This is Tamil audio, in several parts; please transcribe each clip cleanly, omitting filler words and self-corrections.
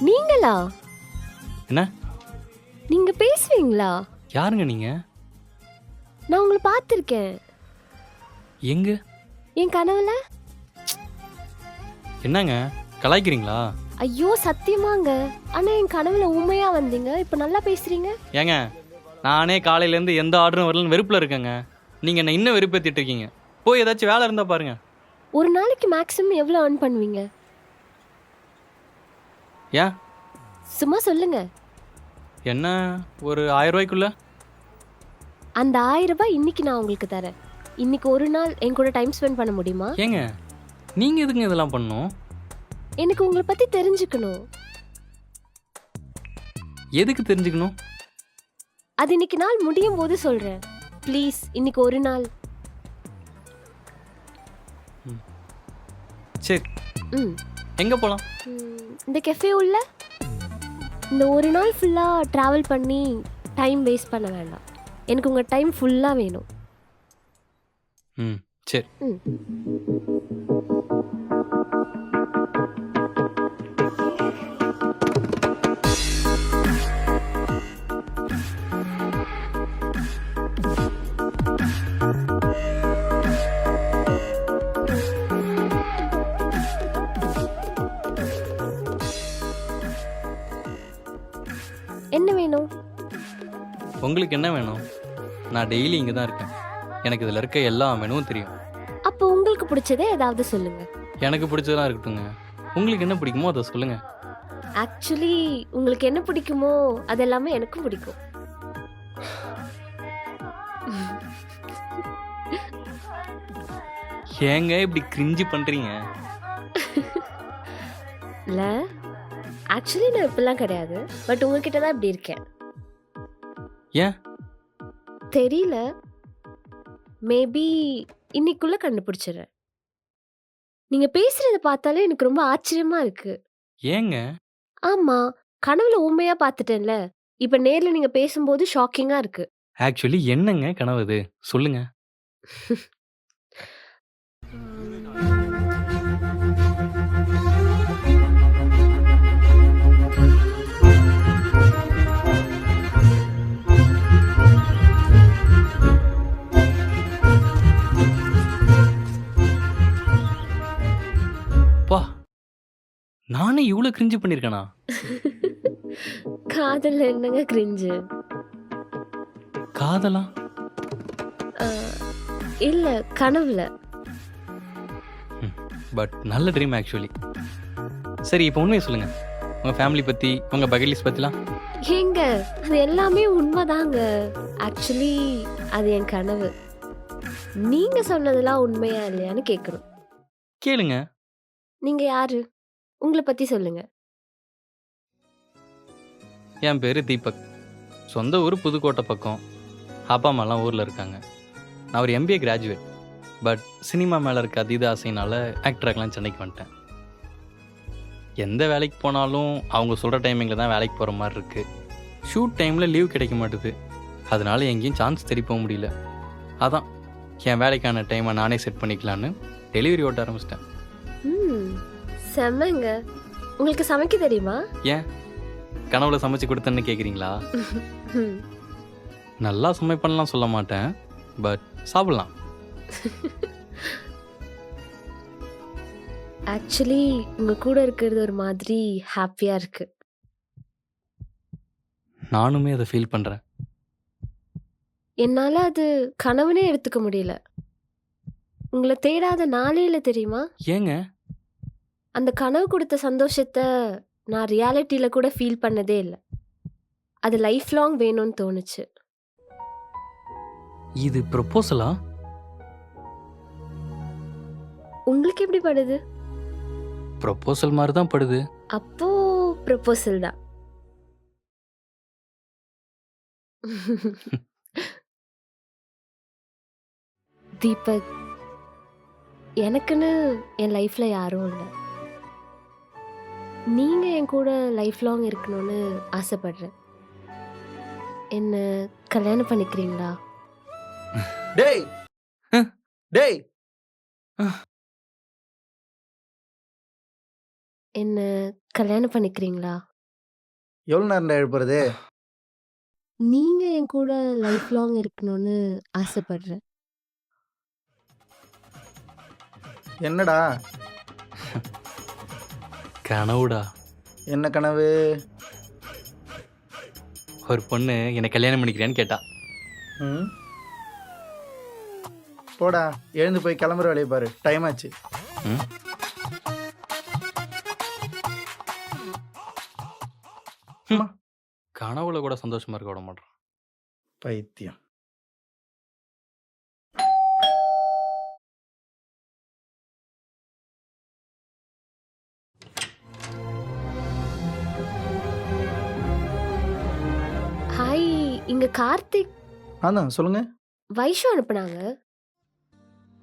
நீங்களா? என்ன? நீங்க பேசுவீங்களா? யாருங்க நீங்க? நான் உங்களை பார்த்துருக்கேன். எங்க? என் கனவுல. என்னங்க கலாய்க்கிறீங்களா? ஐயோ சத்தியமாங்க. ஆனா என் கனவுல உண்மையா வந்தீங்க. இப்ப நல்லா பேசுறீங்க. ஏங்க நானே காலையிலேருந்து எந்த ஆர்டரும் வரலன்னு வெறுப்பில் இருக்கேங்க. நீங்கள் என்ன இன்னும் வெறுப்பேற்றிட்டு இருக்கீங்க. போய் ஏதாச்சும் வேலை இருந்தால் பாருங்க. ஒரு நாளைக்கு மேக்ஸிமம் எவ்வளோ earn பண்ணுவீங்க? ஏன்? சும்மா சொல்லுங்க. என்ன ஒரு 1000 ரூபாய்க்குள்ள? அந்த 1000 ரூபாய் இன்னைக்கு நான் உங்களுக்கு தரேன். இன்னைக்கு ஒரு நாள் என் கூட டைம் ஸ்பெண்ட் பண்ண முடியுமா? ஏங்க நீங்கள் எதுங்க இதெல்லாம் பண்ணணும்? எனக்கு உங்களை பத்தி தெரிஞ்சுக்கணும். எதுக்கு தெரிஞ்சுக்கணும்? அது இன்னைக்கு நாள் முடியும் போது சொல்றேன். ப்ளீஸ் இன்னைக்கு ஒரு நாள். சரி ம் எங்கே போகலாம்? இந்த கெஃபே உள்ள. இந்த ஒரு நாள் ஃபுல்லாக ட்ராவல் பண்ணி டைம் வேஸ்ட் பண்ண வேண்டாம். எனக்கு உங்கள் டைம் ஃபுல்லாக வேணும். ம் சரி. ம் என்ன வேணும்? உங்களுக்கு என்ன வேணும்? நான் டெய்லி இங்கே தான் இருக்கேன். எனக்கு இதில் இருக்க எல்லா மெனுவும் தெரியும். அப்போ உங்களுக்கு பிடிச்சதே ஏதாவது சொல்லுங்க. எனக்கு பிடிச்சதெல்லாம் இருக்கட்டுங்க. உங்களுக்கு என்ன பிடிக்குமோ அதை சொல்லுங்கள். ஆக்சுவலி உங்களுக்கு என்ன பிடிக்குமோ அது எல்லாமே எனக்கும் பிடிக்கும். ஏங்க இப்படி கிரிஞ்சு பண்ணுறீங்க? இல்லை ஆக்சுவலி நான் இப்படிலாம் கிடையாது. பட் உங்ககிட்ட தான் இப்படி இருக்கேன். ஏன்? தெரியல. மேபி இன்னைக்குள்ள கண்டுபிடிச்சிடுறேன். நீங்க பேசுறத பார்த்தாலே எனக்கு ரொம்ப ஆச்சரியமா இருக்கு. ஏங்க? ஆமா, கனவுல உண்மையா பார்த்துட்டேன்ல. இப்ப நேர்ல நீங்க பேசும்போது ஷாக்கிங்கா இருக்கு. ஆக்சுவலி என்னங்க கனவு இது? சொல்லுங்க. பா, நானே இவ்வளோ கிரிஞ்சு பண்ணியிருக்கேனா? காதல்ல என்னங்க கிரிஞ்சு? காதலா? இல்ல கனவுல. பட் நல்ல ட்ரீம் ஆக்சுவலி. சரி இப்போ உண்மையை சொல்லுங்க. உங்க ஃபேமிலி பத்தி, உங்க பக்கெட் லிஸ்ட் பத்திலாம். ஏங்க அது எல்லாமே உண்மைதாங்க. ஆக்சுவலி அது என் கனவு. நீங்க சொன்னதெல்லாம் உண்மையா இல்லையான்னு கேட்கணும். கேளுங்க. நீங்க யாரு? உங்களை பத்தி சொல்லுங்க. என் பேரு தீபக். சொந்த ஊர் புதுக்கோட்டை பக்கம். அப்பா அம்மாலாம் ஊரில் இருக்காங்க. நான் ஒரு MBA கிராஜுவேட். பட் சினிமா மேலே இருக்க அதீத ஆசையினால ஆக்டராகலாம் சென்னைக்கு வந்துட்டேன். எந்த வேலைக்கு போனாலும் அவங்க சொல்கிற டைமிங்கில் தான் வேலைக்கு போகிற மாதிரி இருக்குது. ஷூட் டைமில் லீவ் கிடைக்க மாட்டுது. அதனால எங்கேயும் சான்ஸ் தேடி போக முடியல. அதான் என் வேலைக்கான டைமை நானே செட் பண்ணிக்கலான்னு டெலிவரி ஓட்ட ஆரம்பிச்சிட்டேன். செம்மங்க. உங்களுக்கு சமைக்க தெரியுமா? ஏன் கனவுல சமைச்சு கொடுத்தேன்னு கேட்குறீங்களா? நல்லா சமைப்பேன்லாம் சொல்ல மாட்டேன். பட் சாப்பிடலாம். ஆக்சுவலி உங்க கூட இருக்கிறது ஒரு மாதிரி ஹாப்பியா இருக்கு. நானுமே அதை ஃபீல் பண்ணுறேன். என்னால அது கனவுனே எடுத்துக்க முடியல. உங்களை தேடாத நாளே இல்லை தெரியுமா? ஏங்க? அந்த கனவு கொடுத்த சந்தோஷத்தை நான் ரியாலிட்டியில கூட ஃபீல் பண்ணதே இல்லை. அது லைஃப் லாங் வேணும்னு தோணுச்சு. இது ப்ரொபோசலா? உங்களுக்கு எப்படி படுது? ப்ரொபோசல் மாதிரி தான் படுது. அப்போ ப்ரொபோசல் தான். தீபக், எனக்குன்னு என் லைஃப்ல யாரும் இல்லை. நீங்க என் கூட லைஃப் லாங் இருக்கணும்னு ஆசைப்படுறேன். என்ன கல்யாணம் பண்ணிக்கிறீங்களா? டேய் டேய் என்ன கல்யாணம் பண்ணிக்கிறீங்களா? எவ்வளோ நேரம்டா எழுப்புறது? நீங்க என் கூட லைஃப் லாங் இருக்கணும்னு ஆசைப்படுறேன். என்னடா? கனவுடா. என்ன கனவு? ஒரு பொண்ணு என்னை கல்யாணம் பண்ணிக்கிறேன்னு கேட்டா. ம். போடா, எழுந்து போய் கிளம்புற வேலையை பாரு. டைம் ஆச்சு. ம். அம்மா. கனவுல கூட சந்தோஷமா இருக்க விட மாட்டேன். பைத்தியம். ஹாய், இங்க கார்த்திக், அதான் சொல்லுங்க. வைஷு அனுப்புனாங்க.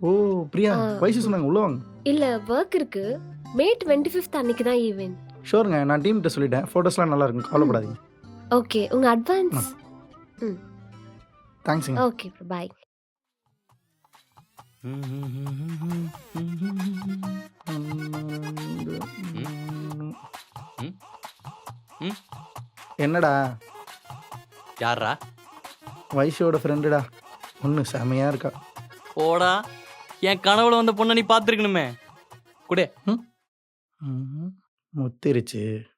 ஓ பிரியா, ஆ. வயசு சொன்னாங்க. உள்ள வாங்க. இல்ல ஒர்க் இருக்கு. மே 25th அன்னைக்கு தான் ஈவென்ட். ஷோருங்க, நான் டீம்கிட்ட சொல்லிட்டேன். ஃபோட்டோஸ்லாம் நல்லா இருக்கும், கவலைப்படாதீங்க. ஓகே, உங்க அட்வான்ஸ். தேங்க்ஸுங்க. Okay, bye. என்னடா? யாரா? வைஷோட ஃப்ரெண்டுடா. ஒன்று செமையாக இருக்கா. போடா, என் கனவுல வந்த பொண்ணை நீ பார்த்துருக்கணுமே. குடே. முத்திருச்சு.